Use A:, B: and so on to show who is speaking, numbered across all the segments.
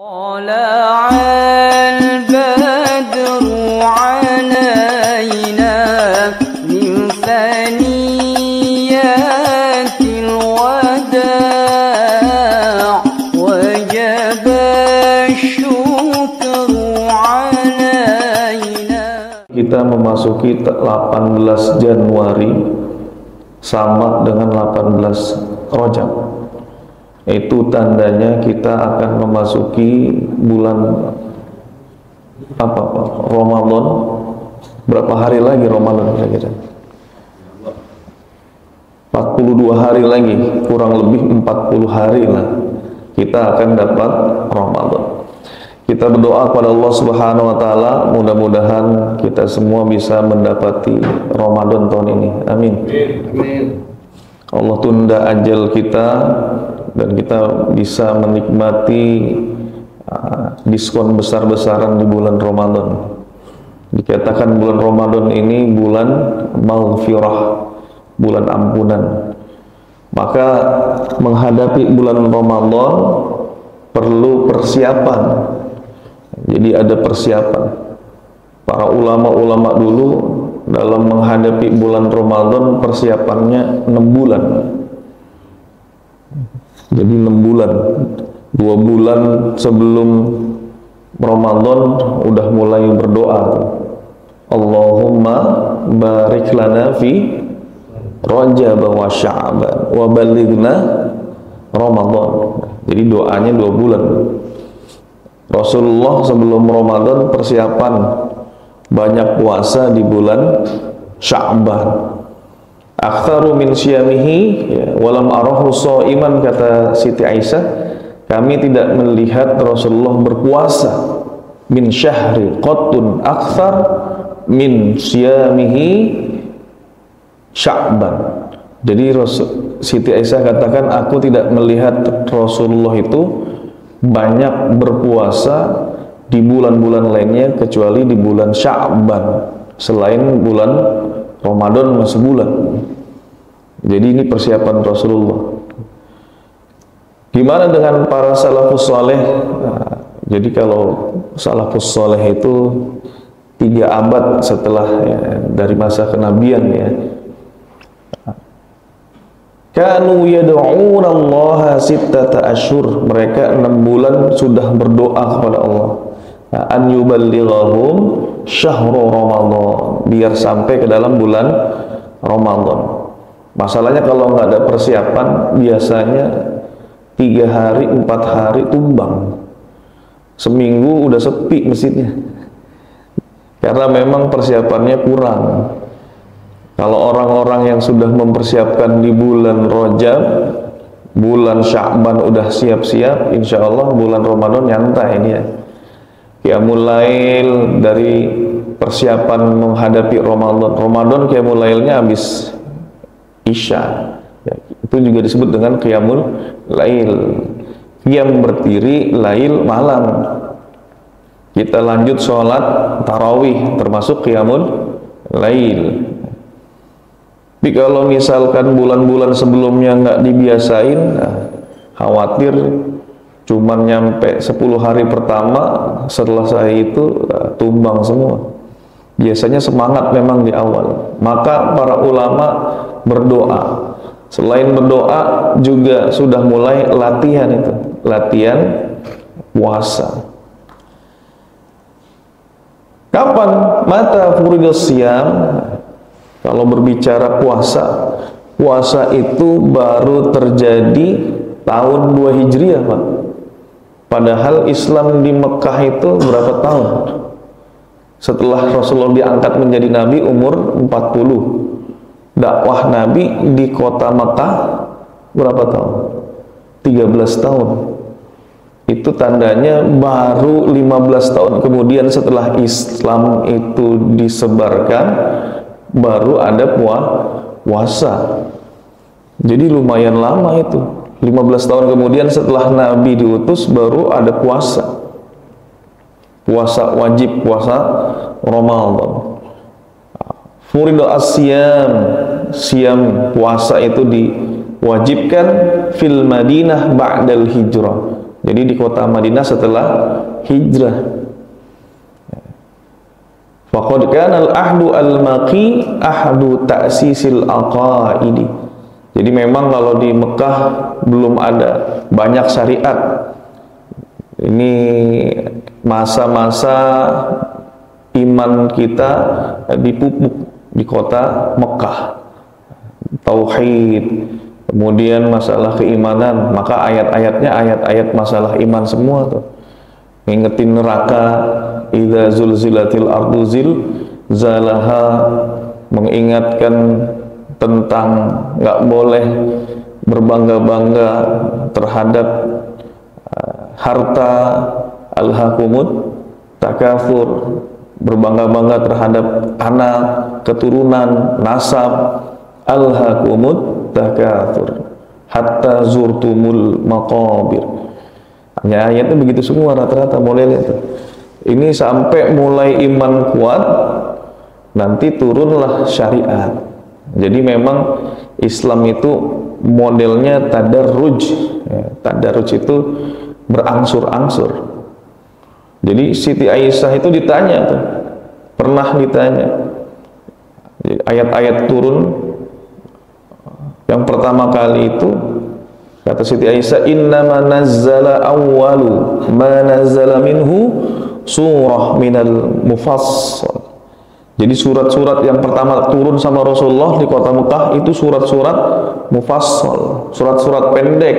A: طلع البدر علينا من ثنيات الوداع وجب الشكر علينا.
B: Kita memasuki 18 Januari sama dengan 18 Rajab. Itu tandanya kita akan memasuki bulan apa Pak? Ramadan. Berapa hari lagi Ramadan kira-kira? 42 hari lagi, kurang lebih 40 hari lah kita akan dapat Ramadan. Kita berdoa kepada Allah Subhanahu wa taala, mudah-mudahan kita semua bisa mendapati Ramadan tahun ini. Amin. Amin. Allah tunda ajal kita dan kita bisa menikmati diskon besar-besaran di bulan Ramadan. Dikatakan bulan Ramadan ini bulan maghfirah, bulan ampunan. Maka menghadapi bulan Ramadan perlu persiapan. Jadi ada persiapan. Para ulama-ulama dulu dalam menghadapi bulan Ramadan persiapannya 6 bulan. Jadi 6 bulan, 2 bulan sebelum Ramadan udah mulai berdoa. Allahumma barik lana fi Rajab wa Sya'ban wa balighna Ramadan. Jadi doanya 2 bulan. Rasulullah sebelum Ramadan persiapan banyak puasa di bulan Sya'ban. Aktsaru min syiyamihi walam arahu shaiman, kata Siti Aisyah, kami tidak melihat Rasulullah berpuasa min syahri qattun aktsar min syiyamihi Sya'ban. Jadi Siti Aisyah katakan, aku tidak melihat Rasulullah itu banyak berpuasa di bulan-bulan lainnya kecuali di bulan Sya'ban, selain bulan Ramadan masih bulan. Jadi ini persiapan Rasulullah. Gimana dengan para salafus saleh? Nah, jadi kalau salafus saleh itu 3 abad setelah dari masa kenabian ya. Kanu yad'una Allah sittata asyhur. Mereka 6 bulan sudah berdoa kepada Allah. An yuballighahum syahrul Ramadan, biar sampai ke dalam bulan Ramadan. Masalahnya kalau nggak ada persiapan, biasanya 3 hari 4 hari tumbang, seminggu udah sepi masjidnya karena memang persiapannya kurang. Kalau orang-orang yang sudah mempersiapkan di bulan Rajab, bulan Sya'ban udah siap-siap, insya Allah bulan Ramadan nyantai dia. Qiyamul Lail, dari persiapan menghadapi Ramadan. Ramadan Qiyamul Lailnya habis Isya. Ya, itu juga disebut dengan Qiyamul Lail. Qiyam berdiri, Lail malam. Kita lanjut sholat tarawih, termasuk Qiyamul Lail. Tapi kalau misalkan bulan-bulan sebelumnya nggak dibiasain, khawatir cuman nyampe 10 hari pertama, setelah saya itu tumbang semua. Biasanya semangat memang di awal. Maka para ulama berdoa. Selain berdoa juga sudah mulai latihan itu, latihan puasa. Kapan mata furidus siyam? Kalau berbicara puasa, puasa itu baru terjadi tahun 2 Hijriah, Pak. Padahal Islam di Mekah itu berapa tahun? Setelah Rasulullah diangkat menjadi Nabi umur 40. Dakwah Nabi di kota Mekah berapa tahun? 13 tahun. Itu tandanya baru 15 tahun kemudian setelah Islam itu disebarkan, baru ada puasa. Jadi lumayan lama itu. 15 tahun kemudian setelah Nabi diutus baru ada puasa. Puasa wajib, puasa Ramadan. Furidul asyam, siam puasa itu diwajibkan fil Madinah ba'dal hijrah, Jadi di kota Madinah setelah hijrah. Faqad kana al-ahdu al-maqi ahdu ta'sisil aqaidi. Jadi memang kalau di Mekah belum ada banyak syariat. Ini masa-masa iman kita dipupuk di kota Mekah. Tauhid, kemudian masalah keimanan, maka ayat-ayatnya ayat-ayat masalah iman semua tuh. Ngingetin neraka, idza zulzilatil ardu zilzalaha, mengingatkan tentang nggak boleh berbangga-bangga terhadap harta, alhaqumut takafur, berbangga-bangga terhadap anak, keturunan, nasab, alhaqumut takafur hatta zurtumul maqabir. Hanya ayatnya begitu semua rata-rata modelnya itu. Ini sampai mulai iman kuat, nanti turunlah syariat. Jadi memang Islam itu modelnya tadarruj. Ya, tadarruj itu berangsur-angsur. Jadi Siti Aisyah itu ditanya tuh, pernah ditanya. Ayat-ayat turun yang pertama kali itu kata Siti Aisyah, innama nazzala awwalu ma nazzala minhu surah minal mufassal. Jadi surat-surat yang pertama turun sama Rasulullah di kota Mekah itu surat-surat mufassal, surat-surat pendek.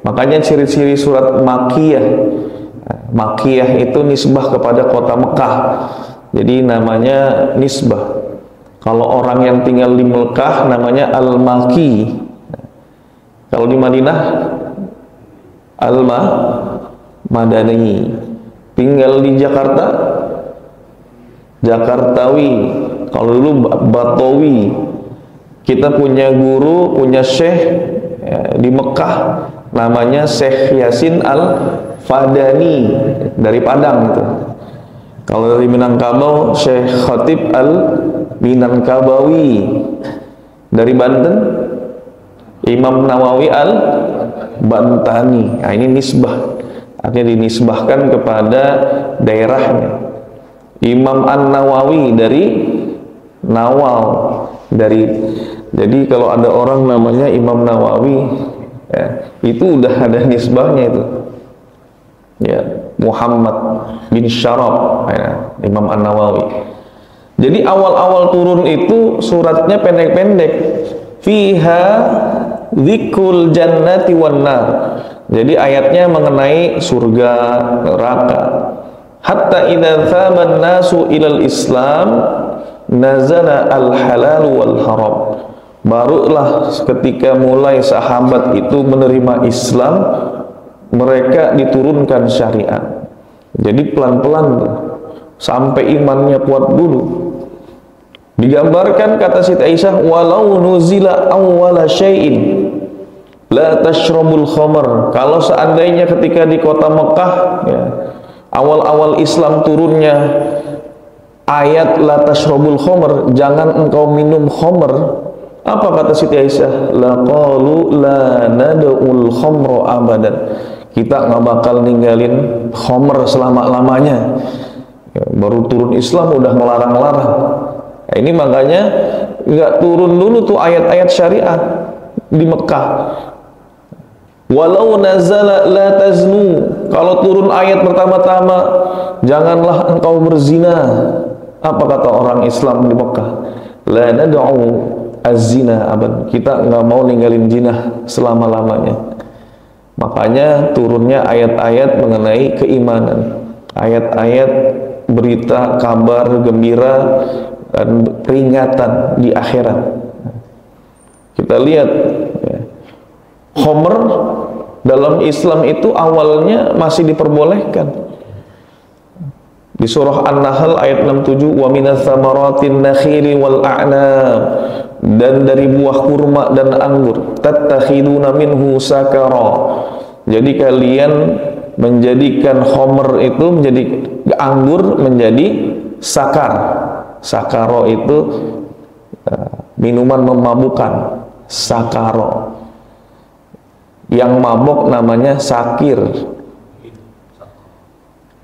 B: Makanya ciri-ciri surat Makkiyah. Makkiyah itu nisbah kepada kota Mekah. Jadi namanya nisbah. Kalau orang yang tinggal di Mekah namanya Al-Makki. Kalau di Madinah Al-Madani. Tinggal di Jakarta Jakartawi. Kalau dulu Batawi. Kita punya guru, punya syekh ya, di Mekah namanya Syekh Yasin Al-Fadani dari Padang itu. Kalau dari Minangkabau Syekh Khatib Al-Minangkabawi. Dari Banten Imam Nawawi Al-Bantani. Nah, ini nisbah. Artinya dinisbahkan kepada daerahnya. Imam An-Nawawi dari Nawal, jadi kalau ada orang namanya Imam Nawawi ya, itu udah ada nisbahnya itu ya, Muhammad bin Syarab ya, Imam An-Nawawi. Jadi awal-awal turun itu suratnya pendek-pendek, fiha dzikrul jannati wan nar. Jadi ayatnya mengenai surga, neraka. Hatta idza thaban nasu ilal Islam nazala al halal wal haram. Barulah ketika mulai sahabat itu menerima Islam, mereka diturunkan syariat. Jadi pelan-pelan sampai imannya kuat dulu. Digambarkan kata Siti Aisyah, walau nuzila awwala syai'in la tashrabul khamar. Kalau seandainya ketika di kota Mekah ya, awal-awal Islam turunnya ayat la tashrabul khamr, jangan engkau minum khamr, apa kata Siti Aisyah? Laqalu la nad'ul khamra abadan. Kita nggak bakal ninggalin khamr selama-lamanya. Ya, baru turun Islam udah melarang-larang. Nah, ini makanya nggak turun dulu tuh ayat-ayat syariat di Mekah. Walau nazala la taznu. Kalau turun ayat pertama-tama, janganlah engkau berzina. Apa kata orang Islam di Mekah? La nad'u az-zina abad. Kita nggak mau ninggalin zina selama-lamanya. Makanya turunnya ayat-ayat mengenai keimanan. Ayat-ayat berita, kabar gembira dan peringatan di akhirat. Kita lihat ya. Khamr dalam Islam itu awalnya masih diperbolehkan. Di surah An-Nahl ayat 67, wa minats tsamaratin nakhili wal a'nab, dan dari buah kurma dan anggur, tattakhiduna minhu sakara. Jadi kalian menjadikan khamr itu menjadi anggur menjadi sakar. Sakaro itu minuman memabukkan. Sakaro. Yang mabok namanya sakir.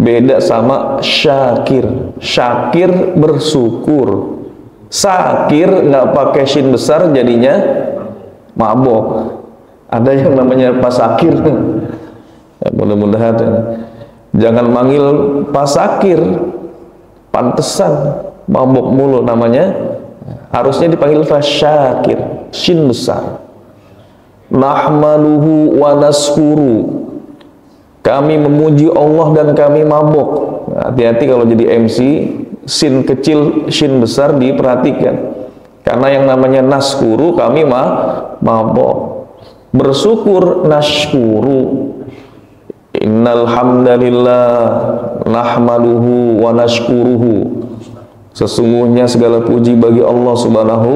B: Beda sama syakir. Syakir bersyukur. Sakir nggak pakai shin besar jadinya mabok. Ada yang namanya Pak Sakir. Ya, mudah-mudahan jangan manggil Pak Sakir, pantesan mabok mulu namanya. Harusnya dipanggil Pak Syakir, shin besar. Nahmaluhu wa naskuru. Kami memuji Allah dan kami mabok. Hati-hati kalau jadi MC, sin kecil, shin besar diperhatikan. Karena yang namanya naskuru, kami mabok. Bersyukur, nashkuru. Innal hamdalillah nahmaduhu wa nashkuruhu. Sesungguhnya segala puji bagi Allah Subhanahu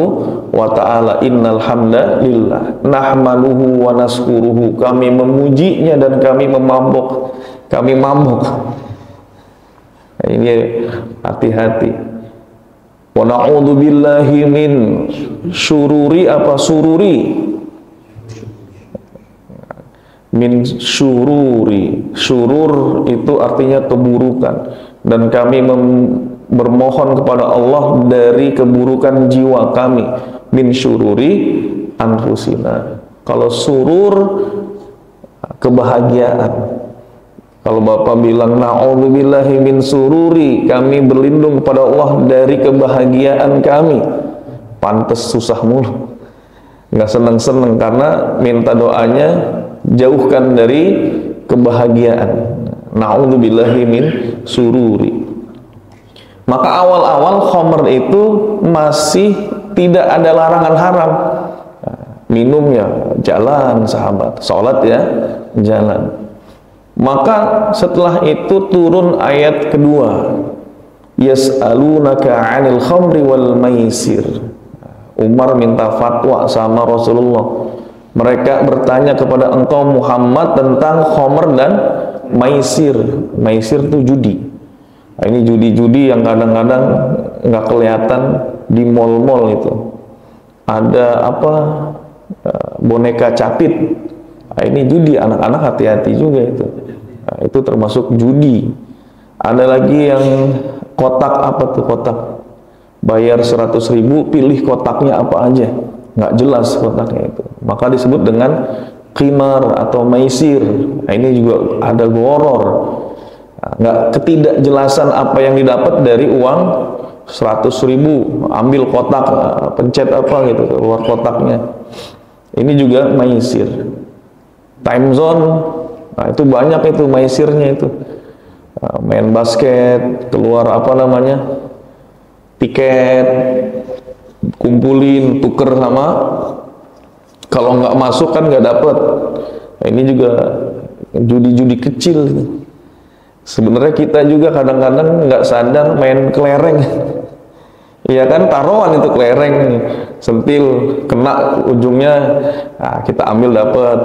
B: wa ta'ala. Innal hamdalillah nahmaduhu wa nashkuruhu. Kami memujinya dan kami memabok. Kami mabok. Nah, ini hati-hati. Wa na'udzu billahi min syururi sururi. Min syururi. Syurur itu artinya keburukan, dan kami bermohon kepada Allah dari keburukan jiwa kami. Min syururi anfusina. Kalau surur, kebahagiaan. Kalau Bapak bilang na'udzubillahi min sururi, kami berlindung kepada Allah dari kebahagiaan kami, pantes susah mulu, nggak seneng-seneng, karena minta doanya jauhkan dari kebahagiaan. Na'udzubillahi min sururi. Maka awal-awal khamr itu masih tidak ada larangan haram. Minum ya jalan sahabat, sholat ya jalan. Maka setelah itu turun ayat kedua, yas'alunaka 'anil khamri wal maisir. Umar minta fatwa sama Rasulullah. Mereka bertanya kepada engkau Muhammad tentang khamr dan maisir. Maisir itu judi. Nah, ini judi-judi yang kadang-kadang nggak kelihatan di mall-mall itu. Ada apa? Boneka capit. Nah, ini judi, anak-anak hati-hati juga itu. Nah, itu termasuk judi. Ada lagi yang kotak, apa tuh kotak? Bayar 100.000, pilih kotaknya apa aja. Nggak jelas kotaknya itu. Maka disebut dengan qimar atau maisir. Nah, ini juga ada goror. Nah, nggak ketidakjelasan apa yang didapat dari uang 100.000, ambil kotak, pencet apa gitu, keluar kotaknya. Ini juga maisir. Time zone, nah itu banyak itu maisirnya itu. Main basket, keluar apa namanya, tiket, kumpulin, tuker sama, kalau nggak masuk kan nggak dapet. Nah, ini juga judi-judi kecil. Sebenarnya kita juga kadang-kadang nggak sadar main kelereng. Iya kan, taruhan itu kelereng, sentil, kena ujungnya, nah, kita ambil dapat.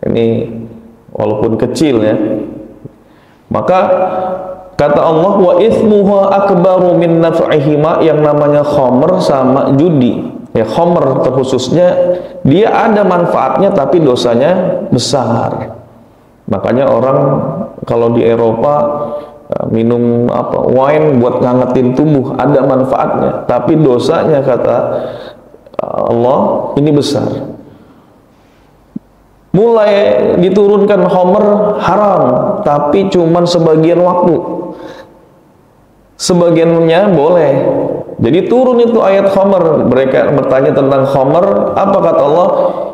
B: Ini walaupun kecil ya. Maka kata Allah, wa ithmuha akbaru min naf'ihima, yang namanya khamr sama judi. Ya, khamr terkhususnya dia ada manfaatnya tapi dosanya besar. Makanya orang kalau di Eropa minum apa, wine buat ngangetin tubuh, ada manfaatnya, tapi dosanya kata Allah ini besar. Mulai diturunkan khamr haram, tapi cuman sebagian waktu, sebagiannya boleh. Jadi turun itu ayat khamr. Mereka bertanya tentang khamr, apa kata Allah?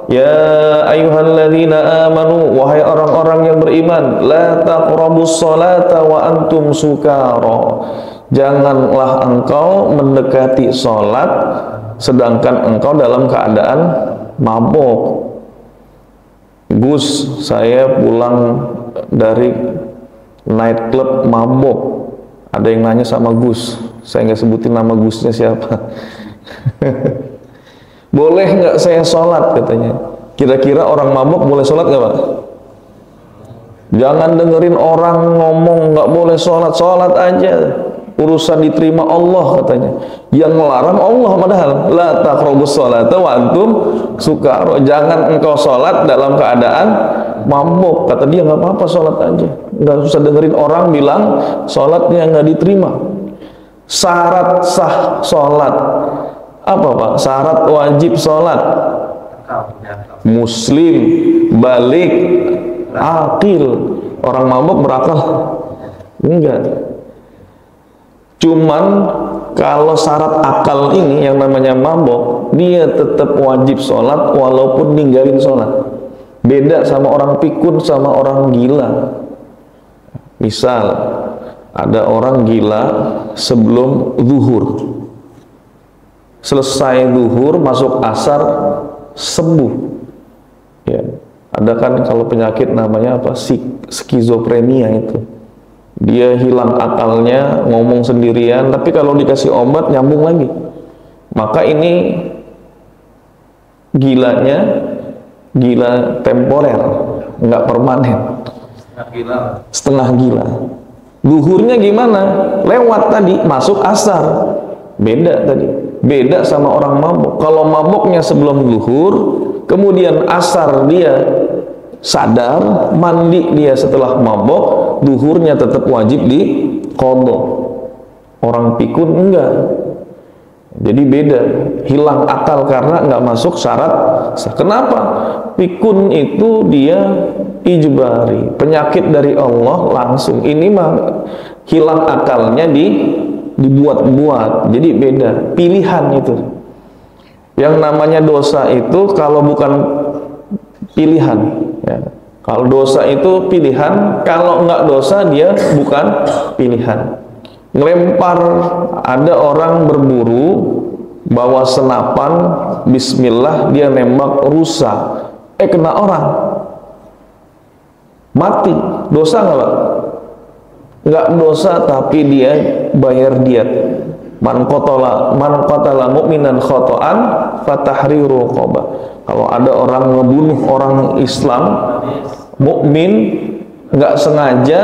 B: Ya ayyuhalladzina amanu, wahai orang-orang yang beriman, la taqrabus salata wa antum sukara. Janganlah engkau mendekati salat sedangkan engkau dalam keadaan mabok. Gus, saya pulang dari night club mabok. Ada yang nanya sama Gus, saya nggak sebutin nama Gusnya siapa. Boleh nggak saya sholat katanya? Kira-kira orang mabok boleh sholat nggak Pak? Jangan dengerin orang ngomong nggak boleh sholat, sholat aja. Urusan diterima Allah katanya. Yang melarang Allah padahal. La taqrabus sholata wa antum sukara. Jangan engkau sholat dalam keadaan mabuk, kata dia nggak apa-apa sholat aja, nggak usah dengerin orang bilang sholatnya nggak diterima. Syarat sah sholat apa Pak? Syarat wajib sholat muslim, balik, akil. Orang mabuk berakal? Enggak. Cuman kalau syarat akal ini yang namanya mabuk, dia tetap wajib sholat walaupun ninggalin sholat. Beda sama orang pikun sama orang gila. Misal ada orang gila sebelum zuhur, selesai zuhur masuk asar sembuh. Ya, ada kan kalau penyakit namanya apa? Skizofrenia itu. Dia hilang akalnya, ngomong sendirian, tapi kalau dikasih obat nyambung lagi. Maka ini gilanya gila temporer, nggak permanen. Setengah gila. Luhurnya gimana? Lewat tadi, masuk asar. Beda tadi. Beda sama orang mabuk. Kalau mabuknya sebelum luhur, kemudian asar dia sadar, mandi dia setelah mabuk, luhurnya tetap wajib di qadha. Orang pikun enggak. Jadi beda, hilang akal karena nggak masuk syarat. Kenapa? Pikun itu dia ijbari, penyakit dari Allah langsung. Ini mah hilang akalnya dibuat-buat. Jadi beda, pilihan itu. Yang namanya dosa itu kalau bukan pilihan, ya. Kalau dosa itu pilihan, kalau nggak dosa dia bukan pilihan. Ngelempar, ada orang berburu bawa senapan, bismillah dia nembak rusa, kena orang, mati. Dosa nggak Pak? Nggak dosa, tapi dia bayar diat. Man qatala mu'minan khata'an fatahriru raqabah. Kalau ada orang ngebunuh orang Islam mukmin nggak sengaja,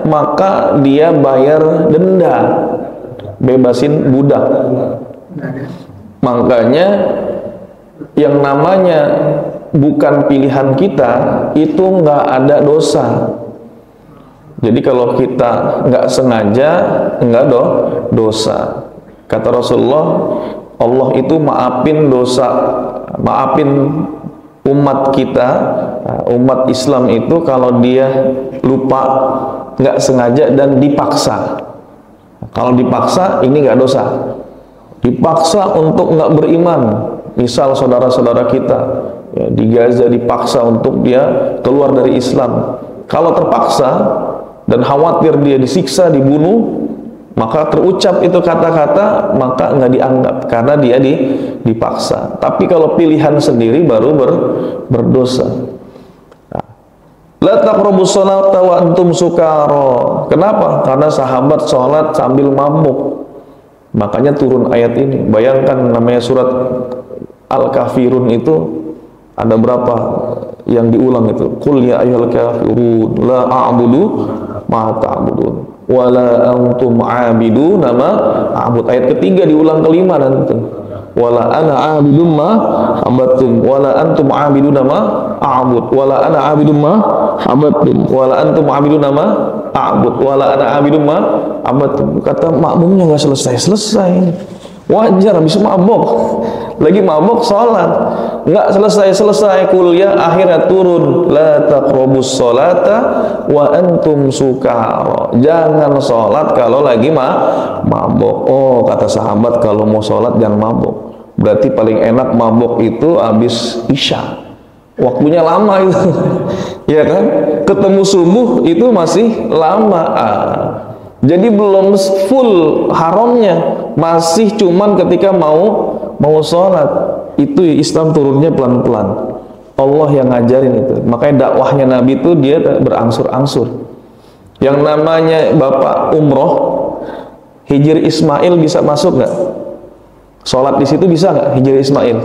B: maka dia bayar denda, bebasin budak. Makanya yang namanya bukan pilihan kita itu nggak ada dosa. Jadi kalau kita nggak sengaja, nggak dosa. Kata Rasulullah, Allah itu maafin dosa, maafin umat kita, umat Islam itu kalau dia lupa, nggak sengaja dan dipaksa. Kalau dipaksa ini nggak dosa. Dipaksa untuk nggak beriman, misal saudara-saudara kita ya, di Gaza dipaksa untuk dia keluar dari Islam. Kalau terpaksa dan khawatir dia disiksa, dibunuh, maka terucap itu kata-kata, maka nggak dianggap karena dia dipaksa. Tapi kalau pilihan sendiri baru berdosa. La taqrabus sholata wa antum sukara. Kenapa? Karena sahabat sholat sambil mabuk. Makanya turun ayat ini. Bayangkan namanya surat Al-Kafirun itu ada berapa yang diulang itu? Qul ya ayyuhal kafirun la a'budu ma ta'budun wala antum a'biduna ma a'bud. Ayat ketiga diulang kelima nanti. Wala ana a'bidum ma abattum wala antum a'biduna ma a'bud wala ana a'bidum ma abattum wala antum a'biduna ma a'bud wala ana a'bidum ma abattum. Kata makmumnya nggak selesai. Wajar habis mabok. Lagi mabok sholat nggak selesai. Kuliah akhirnya turun la taqrabus sholata wa antum sukara. Jangan sholat kalau lagi mabok. Oh, kata sahabat kalau mau sholat jangan mabok. Berarti paling enak mabok itu habis isya. Waktunya lama itu. Ya kan? Ketemu subuh itu masih lama. Jadi belum full haramnya, masih cuman ketika mau sholat. Itu Islam turunnya pelan-pelan. Allah yang ngajarin itu. Makanya dakwahnya Nabi itu dia berangsur-angsur. Yang namanya bapak umroh, Hijr Ismail bisa masuk nggak? Sholat di situ bisa nggak Hijr Ismail?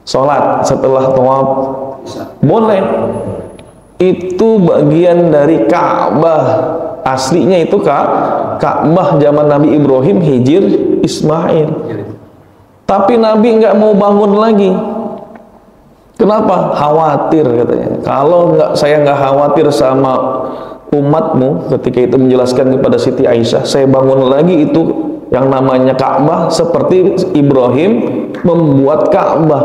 B: Sholat setelah tawaf boleh. Itu bagian dari Ka'bah. Aslinya itu Ka'bah zaman Nabi Ibrahim, Hijr Ismail. Tapi Nabi nggak mau bangun lagi. Kenapa? Khawatir katanya. Kalau saya nggak khawatir sama umatmu ketika itu menjelaskan kepada Siti Aisyah, saya bangun lagi itu yang namanya Ka'bah seperti Ibrahim membuat Ka'bah.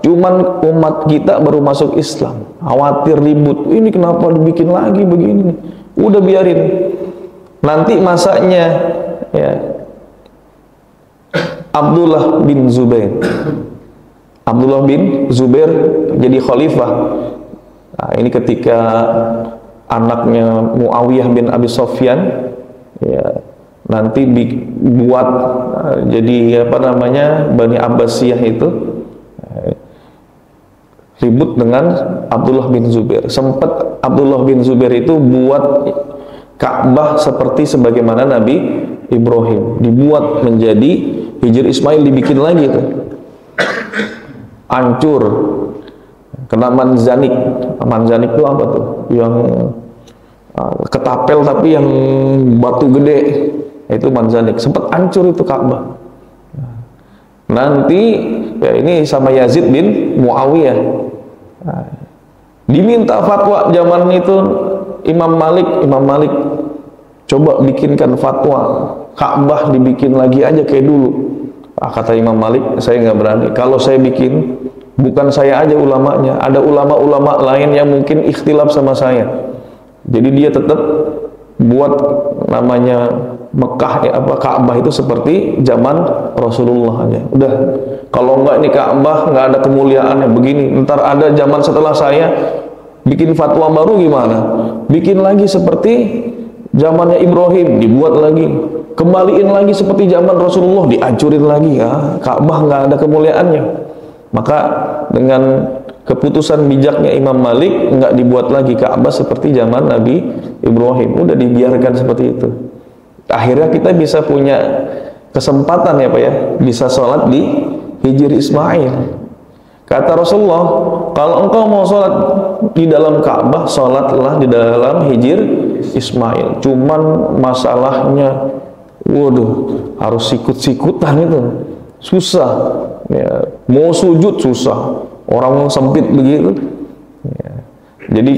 B: Cuman umat kita baru masuk Islam, khawatir ribut. Ini kenapa dibikin lagi begini? Udah biarin. Nanti masanya ya Abdullah bin Zubair. Abdullah bin Zubair jadi khalifah. Nah, ini ketika anaknya Muawiyah bin Abi Sofyan ya nanti dibuat jadi apa namanya Bani Abbasiyah itu ribut dengan Abdullah bin Zubair. Sempat Abdullah bin Zubair itu buat Ka'bah seperti sebagaimana Nabi Ibrahim, dibuat menjadi Hijr Ismail, dibikin lagi itu hancur, kena manzanik. Manzanik itu apa tuh? Yang ketapel tapi yang batu gede, itu manzanik. Sempat hancur itu Ka'bah. Nanti ya ini sama Yazid bin Muawiyah. Diminta fatwa zaman itu Imam Malik coba bikinkan fatwa Ka'bah dibikin lagi aja kayak dulu. Kata Imam Malik, saya nggak berani. Kalau saya bikin, bukan saya aja ulamanya, ada ulama-ulama lain yang mungkin ikhtilaf sama saya. Jadi dia tetap buat namanya Mekah ya apa Ka'bah itu seperti zaman Rasulullah aja. Udah, kalau nggak ini Ka'bah nggak ada kemuliaannya begini. Ntar ada zaman setelah saya bikin fatwa baru gimana? Bikin lagi seperti zamannya Ibrahim, dibuat lagi. Kembaliin lagi seperti zaman Rasulullah, dihancurin lagi ya. Ka'bah nggak ada kemuliaannya. Maka dengan keputusan bijaknya Imam Malik nggak dibuat lagi Ka'bah seperti zaman Nabi Ibrahim, udah dibiarkan seperti itu. Akhirnya kita bisa punya kesempatan ya Pak ya, bisa sholat di Hijr Ismail. Kata Rasulullah, kalau engkau mau sholat di dalam Ka'bah, sholatlah di dalam Hijr Ismail. Cuman masalahnya, waduh, harus sikut-sikutan itu, susah. Ya, mau sujud susah, orang sempit begitu. Ya. Jadi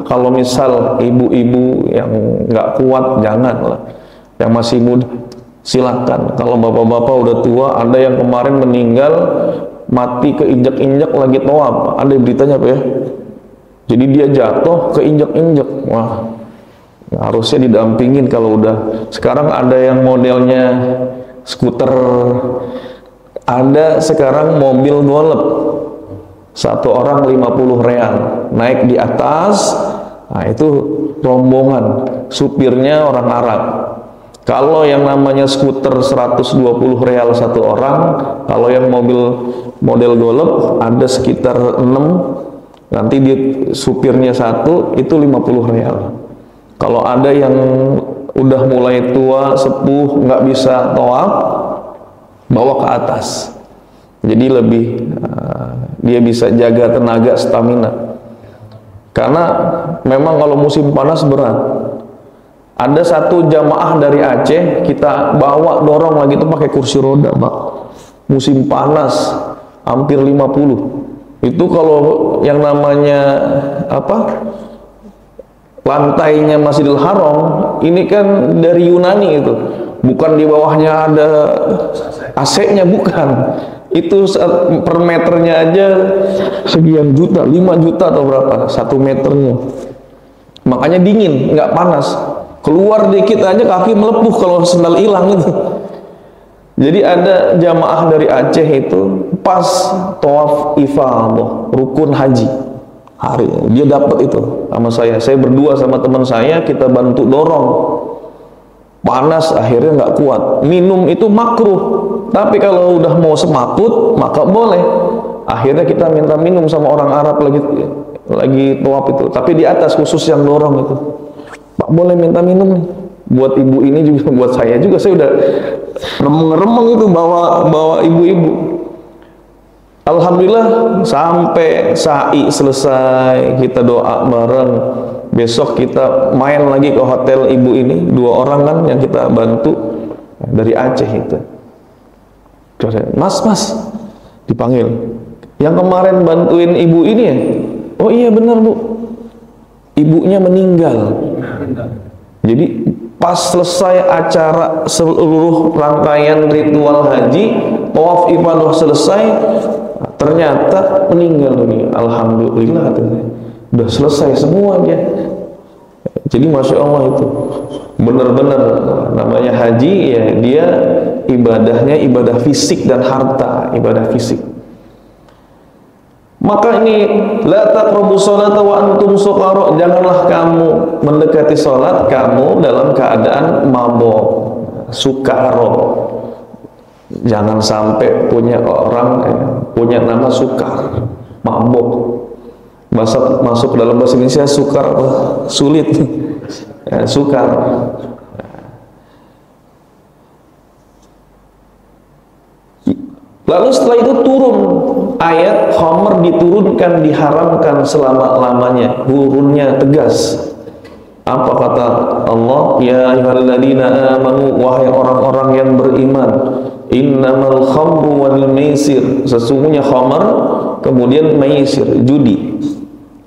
B: kalau misal ibu-ibu yang nggak kuat, janganlah. Yang masih muda, silakan. Kalau bapak-bapak udah tua, ada yang kemarin meninggal mati keinjak-injak lagi tawaf, ada beritanya Pak ya. Jadi dia jatuh keinjak-injak, wah harusnya didampingin. Kalau udah sekarang ada yang modelnya skuter, ada sekarang mobil golf, satu orang 50 real, naik di atas. Nah itu rombongan, supirnya orang Arab. Kalau yang namanya skuter 120 real satu orang, kalau yang mobil model golf ada sekitar 6, nanti dia supirnya satu, itu 50 real. Kalau ada yang udah mulai tua, sepuh, nggak bisa tawaf, bawa ke atas. Jadi lebih, dia bisa jaga tenaga, stamina. Karena memang kalau musim panas berat. Ada satu jamaah dari Aceh, kita bawa dorong lagi itu pakai kursi roda, Pak. Musim panas, hampir 50. Itu kalau yang namanya apa? Lantainya Masjidil Haram, ini kan dari Yunani itu. Bukan di bawahnya ada AC-nya, bukan. Itu per meternya aja sekian juta, 5 juta atau berapa, 1 meternya. Makanya dingin, nggak panas. Keluar dikit aja kaki melepuh kalau sendal hilang itu. Jadi ada jamaah dari Aceh itu pas tawaf ifadah rukun haji hari dia dapat itu sama saya berdua sama teman saya, kita bantu dorong. Panas akhirnya nggak kuat, minum itu makruh, tapi kalau udah mau semaput maka boleh. Akhirnya kita minta minum sama orang Arab lagi tawaf itu, tapi di atas khusus yang dorong itu. Pak boleh minta minum nih, buat ibu ini juga, buat saya juga. Saya udah remeng-remeng itu bawa ibu-ibu. Alhamdulillah sampai sa'i selesai, kita doa bareng. Besok kita main lagi ke hotel ibu ini, 2 orang kan yang kita bantu dari Aceh itu. Mas dipanggil, Yang kemarin bantuin ibu ini ya? Oh iya benar Bu, ibunya meninggal. Jadi pas selesai acara seluruh rangkaian ritual haji, tawaf ifadah selesai, ternyata meninggal dunia. Alhamdulillah katanya. Udah selesai semua dia. Jadi Masya Allah itu benar-benar namanya haji ya, dia ibadahnya ibadah fisik dan harta, ibadah fisik. Maka ini la taqrabus sholata wa antum suqara, janganlah kamu mendekati salat kamu dalam keadaan mabok, sukaro. Jangan sampai punya orang punya nama sukar, mabok. Masuk dalam bahasa Indonesia sukar apa? Sulit. Ya, sukar. Lalu setelah itu turun ayat khamr, diturunkan, diharamkan selama-lamanya, turunnya tegas. Apa kata Allah? Ya ayyuhalladzina amanu, wahai orang-orang yang beriman, innamal khamru wal maisir, sesungguhnya khamr kemudian maisir, judi,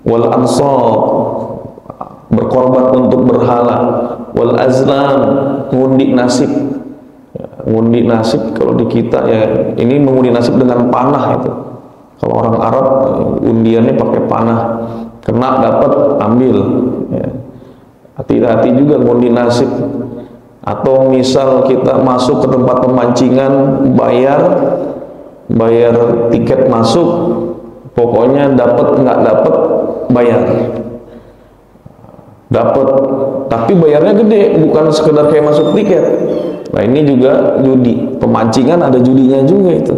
B: wal ansab, berkorban untuk berhala, wal azlam, ngundi nasib. Ngundi nasib kalau di kita ya, ini mengundi nasib dengan panah itu. Kalau orang Arab undiannya pakai panah, kena dapat ambil. Ya. Hati-hati juga ngundi nasib. Atau misal kita masuk ke tempat pemancingan, bayar tiket masuk, pokoknya dapat nggak dapat bayar. Dapat, tapi bayarnya gede, bukan sekedar kayak masuk tiket. Nah ini juga judi, pemancingan ada judinya juga itu.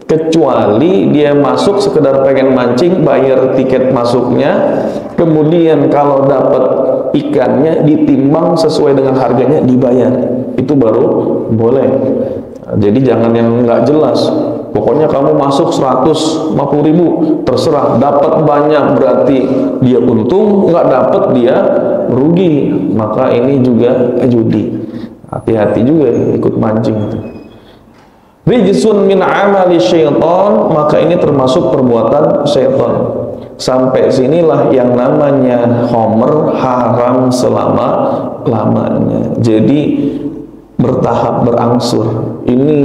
B: Kecuali dia masuk sekedar pengen mancing, bayar tiket masuknya, kemudian kalau dapat ikannya ditimbang sesuai dengan harganya, dibayar, itu baru boleh. Jadi jangan yang nggak jelas, pokoknya kamu masuk 150.000, terserah, dapat banyak berarti dia untung, nggak dapat dia rugi, maka ini juga judi. Hati-hati juga ikut mancing itu. Rijsun min amali syaitan, maka ini termasuk perbuatan syaitan. Sampai sinilah yang namanya khamr haram selama-lamanya. Jadi bertahap, berangsur. Ini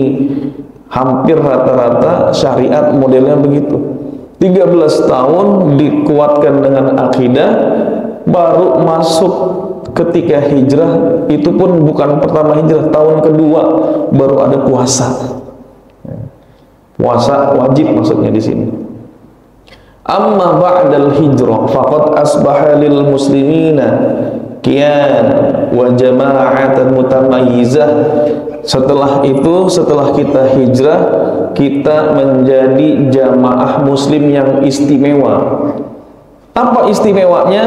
B: hampir rata-rata syariat modelnya begitu. 13 tahun dikuatkan dengan akidah, baru masuk ketika hijrah, itu pun bukan pertama hijrah, tahun kedua baru ada puasa. Puasa wajib maksudnya di sini. Amma ba'dal hijrah faqad asbaha lil muslimina kian wa jama'atan mutamayyizah. Setelah itu, setelah kita hijrah, kita menjadi jamaah muslim yang istimewa. Apa istimewanya?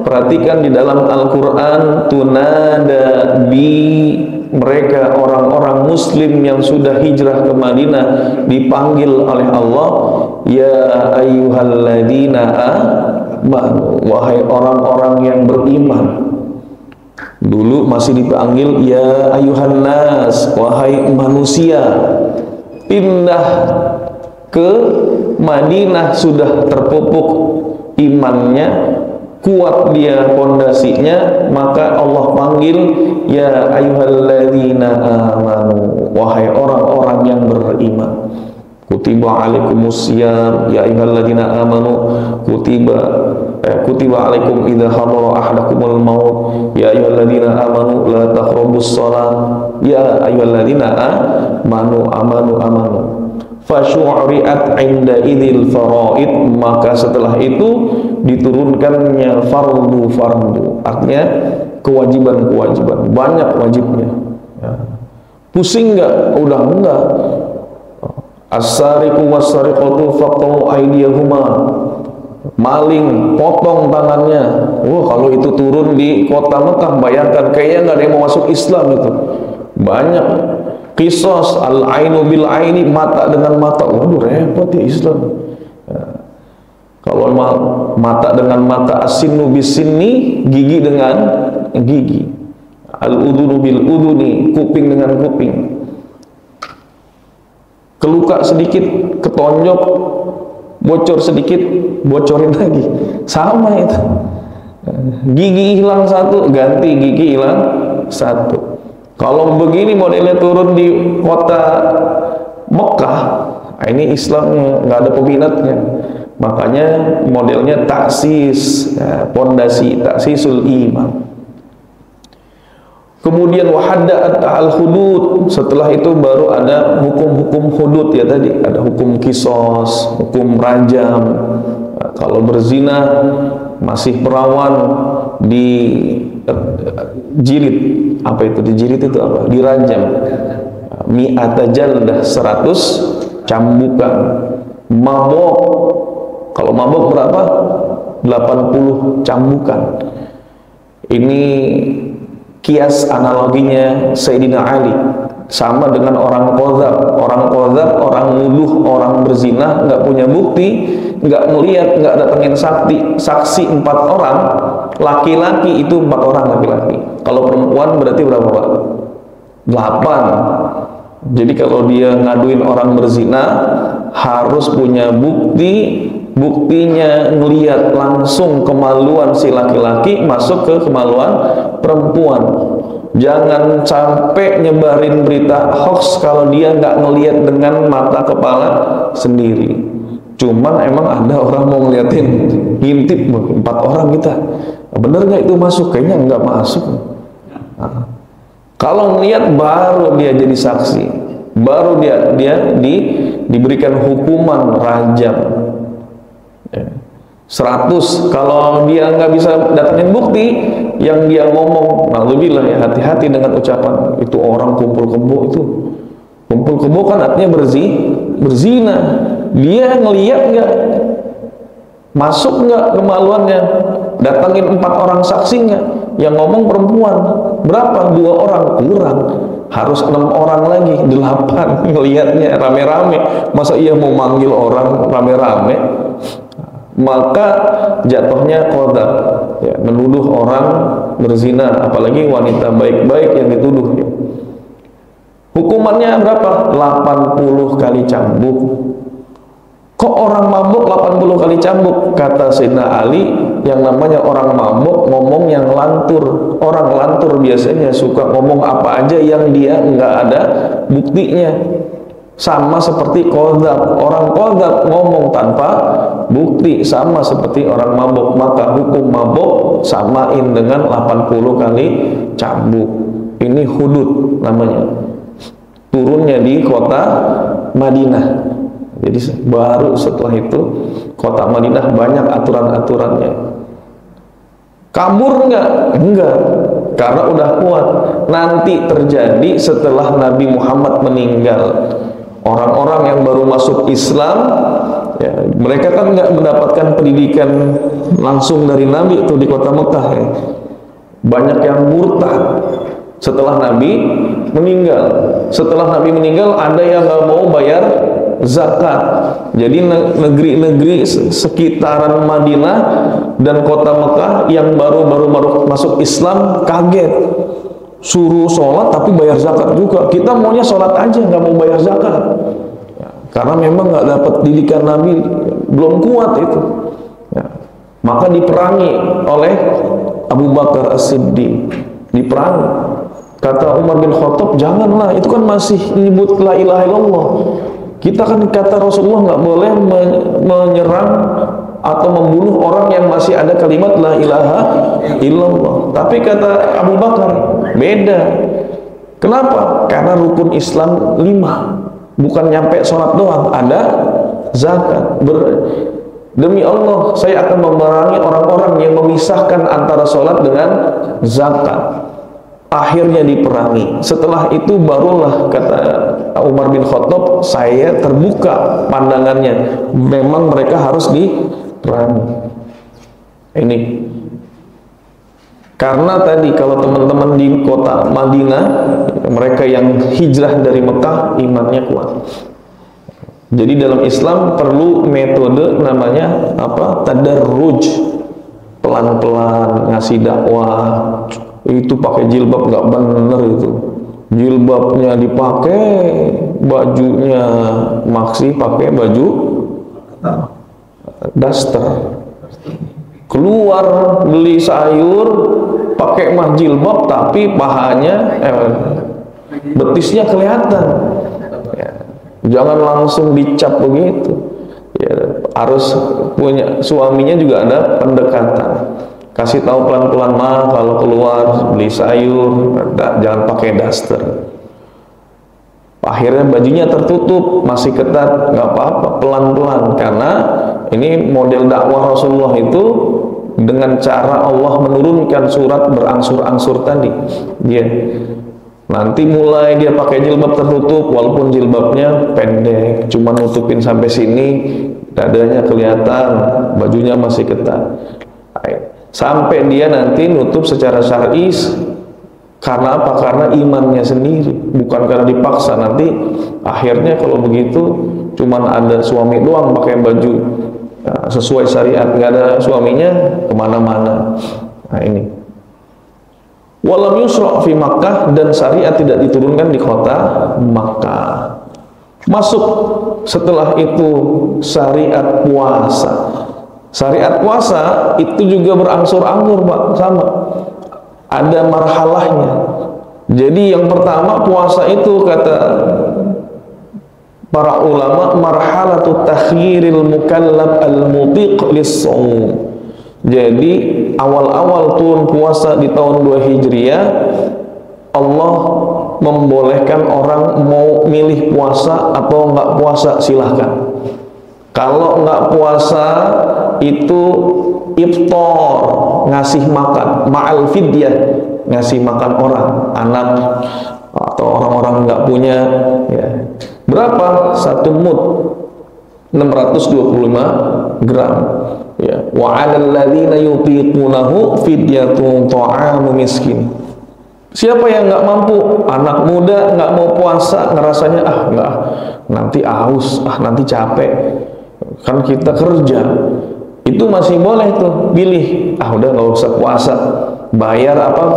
B: Perhatikan di dalam Al-Quran, tunada bi, mereka orang-orang muslim yang sudah hijrah ke Madinah dipanggil oleh Allah, ya ayyuhalladzina amanu, wahai orang-orang yang beriman. Dulu masih dipanggil ya ayyuhan nas, wahai manusia. Pindah ke Madinah sudah terpupuk imannya, kuat dia pondasinya, maka Allah panggil ya ayyuhalladzina amanu, wahai orang-orang yang beriman. Kutiba alaikumusiyam ya ayyuhalladzina amanu, kutiba alaikum idza hadara ahadakumul maut ya ayyuhalladzina amanu la taqrabus shalah ya ayyuhalladzina amanu fasyu'ri'at 'inda idzil faraid, maka setelah itu diturunkannya fardu, artinya kewajiban-kewajiban, banyak wajibnya. Ya. Pusing enggak? Udah enggak. As-sariqu was-sariqatu faqtu aydiyahuma, maling potong tangannya. Kalau itu turun di kota Mekah, bayangkan kayaknya nggak ada yang mau masuk Islam itu. Banyak. Qisas al-ainu bil aini, mata dengan mata. Waduh, repot ya Islam. Ya. Kalau mata dengan mata, as-sinnu bis sinni, gigi dengan gigi. Al-udhunu bil udhuni, kuping dengan kuping. Keluka sedikit, ketonjok, bocor sedikit, bocorin lagi, sama itu. Gigi hilang satu, ganti gigi hilang satu. Kalau begini modelnya turun di kota Mekah, ini Islamnya nggak ada peminatnya. Makanya modelnya taksis, pondasi taksisul iman. Kemudian wahada al-hudud, setelah itu baru ada hukum-hukum hudud ya tadi, ada hukum kisos, hukum rajam. Kalau berzina masih perawan di jilid, apa itu dijilid itu apa? Dirajam. Mi'ata jaldah 100 cambukan. Mabok, kalau mabok berapa? 80 cambukan. Ini kias analoginya Sayyidina Ali sama dengan orang qadzab. Orang qadzab, orang nuduh orang berzina, nggak punya bukti, nggak melihat, nggak datengin saksi 4 orang, laki-laki itu 4 orang laki-laki. Kalau perempuan berarti berapa Pak? 8. Jadi kalau dia ngaduin orang berzina harus punya bukti, buktinya ngelihat langsung kemaluan si laki-laki masuk ke kemaluan perempuan. Jangan sampai nyebarin berita hoax kalau dia nggak ngelihat dengan mata kepala sendiri. Cuman emang ada orang mau ngeliatin, ngintip 4 orang kita, bener nggak itu masuk? Kayaknya nggak masuk. Nah, kalau ngelihat baru dia jadi saksi, baru dia diberikan hukuman rajam. 100 kalau dia nggak bisa datangin bukti, yang dia ngomong, naudzubillah ya, hati-hati dengan ucapan itu. Orang kumpul kebo, itu kumpul kebo kan artinya berzina. Dia ngeliat nggak, masuk nggak kemaluannya, datangin 4 orang saksinya, yang ngomong perempuan berapa? 2 orang, kurang, harus 6 orang lagi, 8 ngelihatnya rame-rame. Masa iya mau manggil orang rame-rame? Maka jatuhnya qadzab, ya, menuduh orang berzina, apalagi wanita baik-baik yang dituduh. Hukumannya berapa? 80 kali cambuk. Kok orang mabuk 80 kali cambuk? Kata Sayyidina Ali, yang namanya orang mabuk ngomong yang lantur. Orang lantur biasanya suka ngomong apa aja yang dia nggak ada buktinya. Sama seperti qadzab, orang qadzab ngomong tanpa bukti, sama seperti orang mabuk. Maka hukum mabuk samain dengan 80 kali cambuk. Ini hudud namanya. Turunnya di kota Madinah. Jadi baru setelah itu kota Madinah banyak aturan-aturannya. Kabur enggak? Enggak, karena udah kuat. Nanti terjadi setelah Nabi Muhammad meninggal, orang-orang yang baru masuk Islam, ya, mereka kan nggak mendapatkan pendidikan langsung dari Nabi itu di kota Mekah, ya. Banyak yang murtad setelah Nabi meninggal. Setelah Nabi meninggal ada yang nggak mau bayar zakat. Jadi negeri-negeri sekitaran Madinah dan kota Mekah yang baru masuk Islam kaget. Suruh sholat tapi bayar zakat juga. Kita maunya sholat aja, nggak mau bayar zakat, ya, karena memang nggak dapat didikan Nabi, belum kuat itu, ya. Maka diperangi oleh Abu Bakar As-Siddiq, diperangi. Kata Umar bin Khattab, janganlah, itu kan masih menyebut la ilaha illallah. Kita kan kata Rasulullah nggak boleh menyerang atau membunuh orang yang masih ada kalimat la ilaha illallah. Tapi kata Abu Bakar, beda. Kenapa? Karena rukun Islam 5, bukan nyampe sholat doang, ada zakat. Demi Allah, saya akan memerangi orang-orang yang memisahkan antara sholat dengan zakat. Akhirnya diperangi. Setelah itu barulah kata Umar bin Khattab, saya terbuka pandangannya, memang mereka harus diperangi. Ini karena tadi kalau teman-teman di kota Madinah, mereka yang hijrah dari Mekah imannya kuat. Jadi dalam Islam perlu metode namanya apa? Tadarruj, pelan-pelan ngasih dakwah. Itu pakai jilbab nggak bener, itu jilbabnya dipakai, bajunya maksi pakai baju daster. Keluar beli sayur pakai mah jilbab tapi pahanya betisnya kelihatan. Ya, jangan langsung dicap begitu. Ya, harus punya suaminya juga ada pendekatan. Kasih tahu pelan-pelan, mah kalau keluar beli sayur jangan pakai daster. Akhirnya bajunya tertutup, masih ketat, nggak apa-apa, pelan-pelan. Karena ini model dakwah Rasulullah itu dengan cara Allah menurunkan surat berangsur-angsur tadi. Dia nanti mulai dia pakai jilbab tertutup, walaupun jilbabnya pendek, cuma nutupin sampai sini, dadanya kelihatan, bajunya masih ketat. Sampai dia nanti nutup secara syar'i. Karena apa? Karena imannya sendiri, bukan karena dipaksa. Nanti akhirnya kalau begitu cuman ada suami doang pakai baju sesuai syariat, nggak ada suaminya kemana-mana. Nah ini. Walam yusra' fi Makkah, dan syariat tidak diturunkan di kota Makkah. Masuk setelah itu syariat puasa. Syariat puasa itu juga berangsur-angsur, Pak, sama. Ada marhalahnya. Jadi yang pertama puasa itu kata para ulama marhalatu takhiril mukallaf al-mutiq lis-shaum. Jadi awal-awal turun puasa di tahun 2 Hijriah, Allah membolehkan orang mau milih puasa atau enggak puasa, silahkan. Kalau enggak puasa itu iftar, ngasih makan, ma'al fidyah, ngasih makan orang, anak atau orang-orang nggak punya, ya. Berapa? 1 mud 625 gram, ya. Wa 'alal ladzina yutiqunahu fidyatun ta'amu miskin. Siapa yang nggak mampu, anak muda nggak mau puasa, ngerasanya nggak, nanti haus, nanti capek, kan kita kerja. Itu masih boleh tuh, pilih, udah nggak usah puasa, bayar apa?